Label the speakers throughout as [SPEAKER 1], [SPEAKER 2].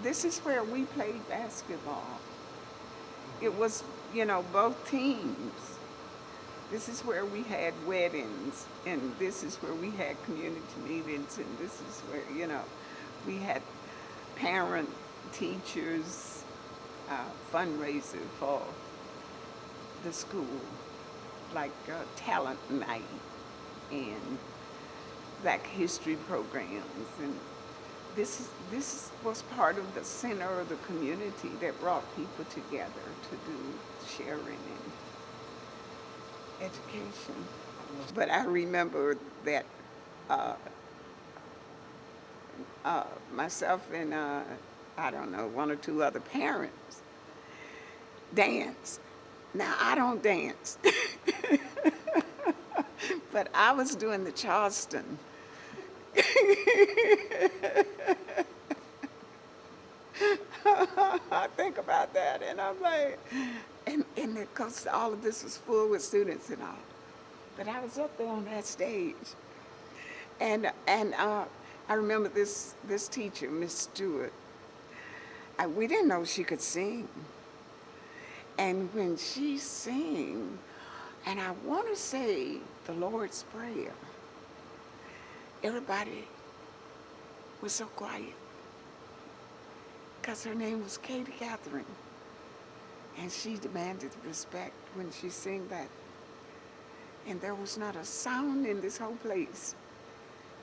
[SPEAKER 1] this is where we played basketball. It was, both teams. This is where we had weddings, and this is where we had community meetings, and this is where, we had parent, teachers, fundraiser for the school, like talent night and Black history programs, and this was part of the center of the community that brought people together to do sharing and education. But I remember that myself and I don't know, one or two other parents danced. Now I don't dance, but I was doing the Charleston. I think about that, and I'm like, and because all of this was full with students and all, but I was up there on that stage, and I remember this teacher, Miss Stewart. We didn't know she could sing, and when she sang, and I want to say the Lord's Prayer, everybody was so quiet because her name was Katie Catherine, and she demanded respect when she sang that. And there was not a sound in this whole place.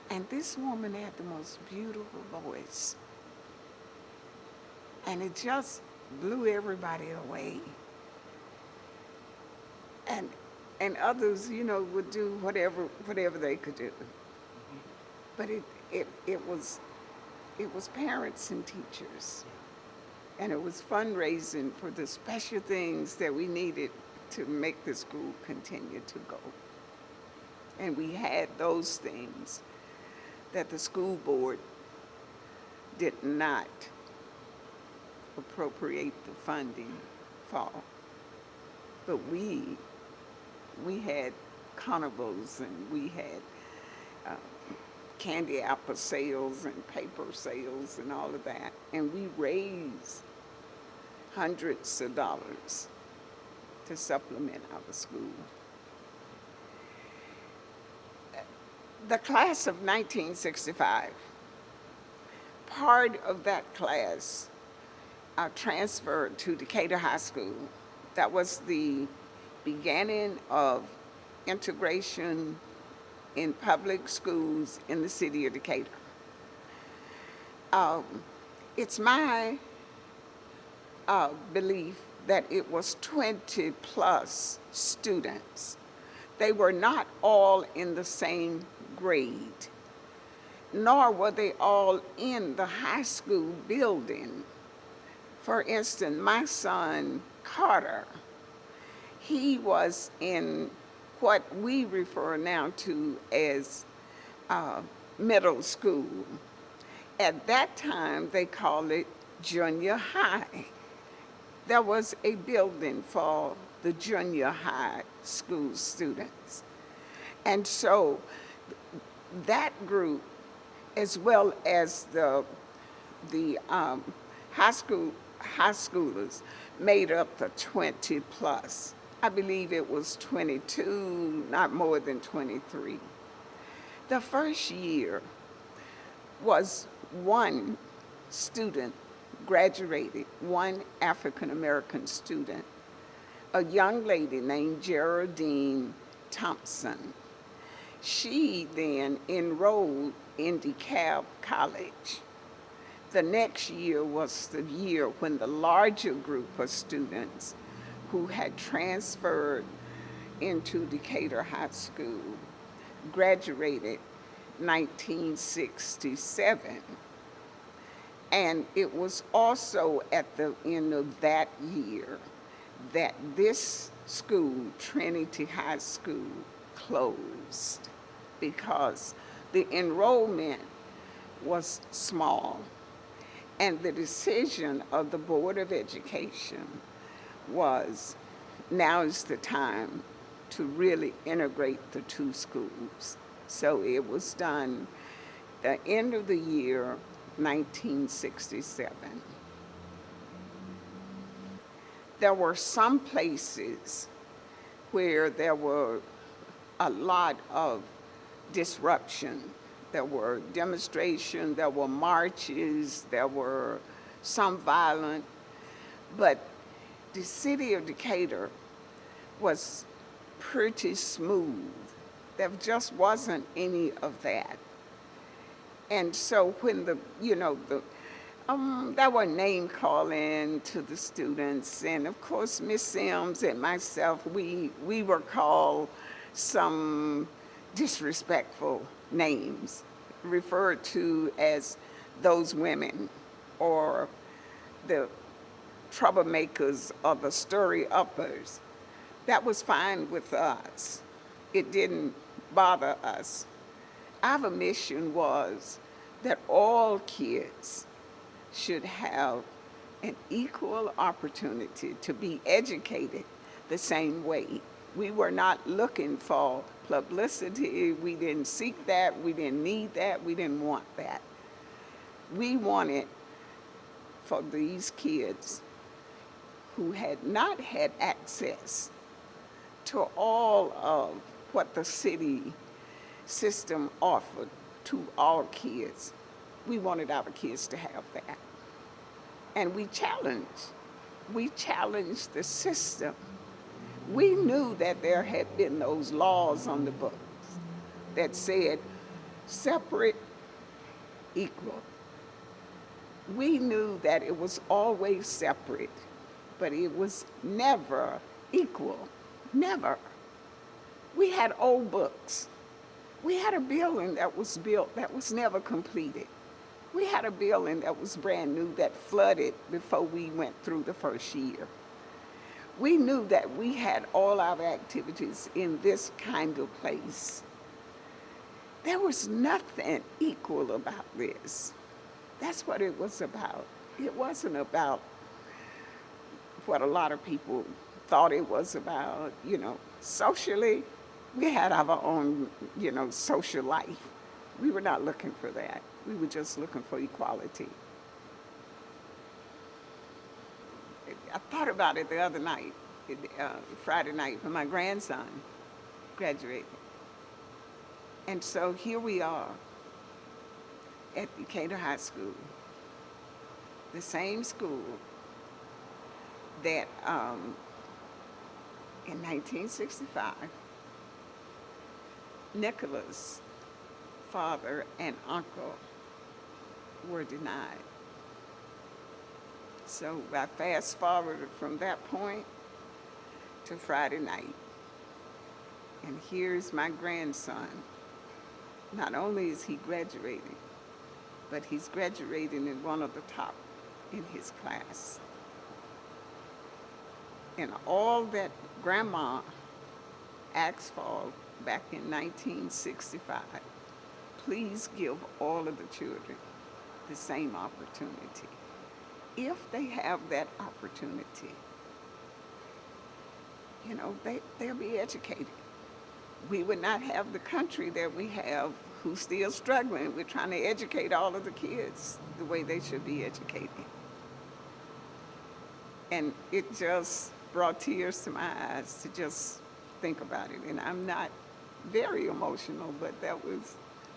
[SPEAKER 1] And this woman had the most beautiful voice. And it just blew everybody away. And others, would do whatever they could do. But it was parents and teachers. And it was fundraising for the special things that we needed to make the school continue to go. And we had those things that the school board did not appropriate the funding for. But we had carnivals, and we had candy apple sales and paper sales and all of that. And we raised hundreds of dollars to supplement our school. The class of 1965, part of that class transferred to Decatur High School. That was the beginning of integration in public schools in the city of Decatur. It's my belief that it was 20 plus students. They were not all in the same grade, nor were they all in the high school building. For instance, my son, Carter, he was in what we refer now to as middle school. At that time, they called it junior high. There was a building for the junior high school students. And so that group, as well as the high schoolers, made up the 20 plus. I believe it was 22, not more than 23. The first year was one student graduated, one African-American student, a young lady named Geraldine Thompson. She then enrolled in DeKalb College. The next year was the year when the larger group of students who had transferred into Decatur High School graduated 1967. And it was also at the end of that year that this school, Trinity High School, closed because the enrollment was small. And the decision of the Board of Education was, now is the time to really integrate the two schools. So it was done the end of the year 1967. there were some places where there were a lot of disruption. There were demonstrations, there were marches, there were some violent, but the city of Decatur was pretty smooth. There just wasn't any of that. And so when there were name calling to the students, and of course Miss Sims and myself, we were called some disrespectful names, referred to as those women or the troublemakers or the story uppers. That was fine with us. It didn't bother us. Our mission was that all kids should have an equal opportunity to be educated the same way. We were not looking for publicity. We didn't seek that. We didn't need that. We didn't want that. We wanted for these kids who had not had access to all of what the city system offered to all kids. We wanted our kids to have that. And we challenged the system. We knew that there had been those laws on the books that said separate, equal. We knew that it was always separate, but it was never equal, never. We had old books. We had a building that was built that was never completed. We had a building that was brand new that flooded before we went through the first year. We knew that we had all our activities in this kind of place. There was nothing equal about this. That's what it was about. It wasn't about what a lot of people thought it was about. Socially, we had our own, social life. We were not looking for that. We were just looking for equality. I thought about it the other night, Friday night, when my grandson graduated. And so here we are at Decatur High School, the same school that in 1965, Nicholas' father and uncle were denied. So I fast forwarded from that point to Friday night. And here's my grandson. Not only is he graduating, but he's graduating in one of the top in his class. And all that Grandma asked for back in 1965, please give all of the children the same opportunity. If they have that opportunity, they'll be educated. We would not have the country that we have who's still struggling with trying to educate all of the kids the way they should be educated. And it just brought tears to my eyes to just think about it. And I'm not very emotional, but that was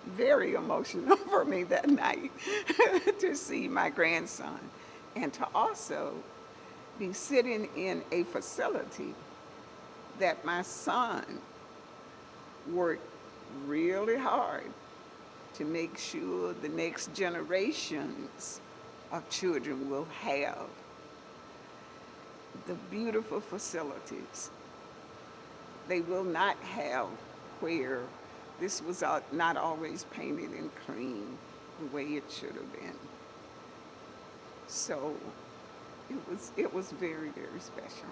[SPEAKER 1] very emotional for me that night to see my grandson and to also be sitting in a facility that my son worked really hard to make sure the next generations of children will have the beautiful facilities. They will not have where this was not always painted and clean the way it should have been. So it was very, very special.